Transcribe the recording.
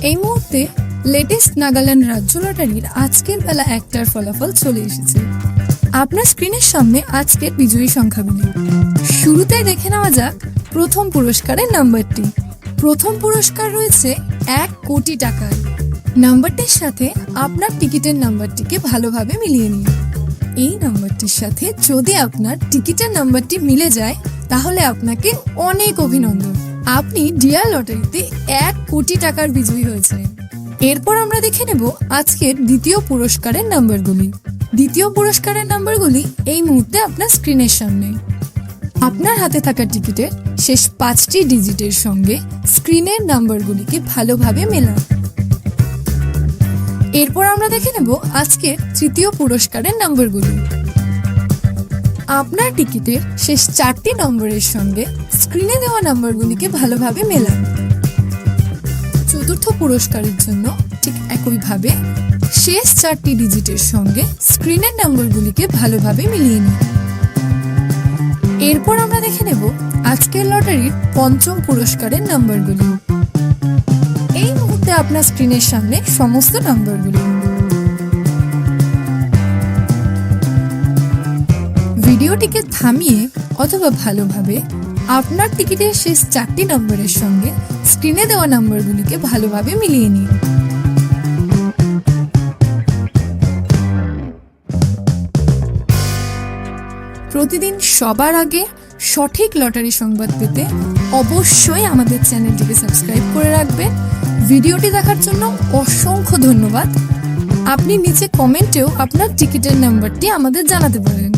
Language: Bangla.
এই মুহূর্তে লেটেস্ট নাগাল্যান্ড রাজ্য লটারির আজকের বেলা 1টার ফলাফল চলে এসেছে। আপনার স্ক্রিনের সামনে আজকের বিজয়ী সংখ্যাগুলি। শুরুতেই দেখে নেওয়া যাক প্রথম পুরস্কারের নাম্বারটি। প্রথম পুরস্কার রয়েছে 1 কোটি টাকার। নাম্বারটির সাথে আপনার টিকিটের নাম্বারটিকে ভালোভাবে মিলিয়ে নিন। এই নাম্বারটির সাথে যদি আপনার টিকিটের নাম্বারটি মিলে যায় তাহলে আপনাকে অনেক অভিনন্দন, আপনি ডিয়ার লটারিতে 1 কোটি টাকার বিজয়ী হয়েছেন। এরপর আমরা দেখে নেব আজকের দ্বিতীয় পুরস্কারের নাম্বারগুলি। দ্বিতীয় পুরস্কারের নাম্বারগুলি এই মুহূর্তে আপনার স্ক্রিনের সামনে। আপনার হাতে থাকা টিকিটের শেষ 5টি ডিজিটের সঙ্গে স্ক্রিনের নাম্বারগুলিকে ভালোভাবে মেলান। এরপর আমরা দেখে নেব আজকের তৃতীয় পুরস্কারের নাম্বারগুলি। আপনার টিকিটের শেষ 4টি নম্বরের সঙ্গে স্ক্রিনে দেওয়া নাম্বারগুলিকে ভালোভাবে মেলান। চতুর্থ পুরস্কারের জন্য ঠিক একইভাবে শেষ 4টি ডিজিটের সঙ্গে স্ক্রিনের নাম্বারগুলিকে ভালোভাবে মিলিয়ে নিন। এরপর আমরা দেখে নেব আজকের লটারির পঞ্চম পুরস্কারের নাম্বারগুলি। এই মুহূর্তে আপনার স্ক্রিনের সামনে সমস্ত নাম্বারগুলি। ভিডিওটিকে থামিয়ে অথবা ভালোভাবে আপনার টিকিটের শেষ 4টি নম্বরের সঙ্গে স্ক্রিনে দেওয়া নাম্বারগুলিকে ভালোভাবে মিলিয়ে নিন। প্রতিদিন সবার আগে সঠিক লটারি সংবাদ পেতে অবশ্যই আমাদের চ্যানেলটিকে সাবস্ক্রাইব করে রাখবেন। ভিডিওটি দেখার জন্য অসংখ্য ধন্যবাদ। আপনি নিচে কমেন্টেও আপনার টিকিটের নাম্বারটি আমাদের জানাতে পারেন।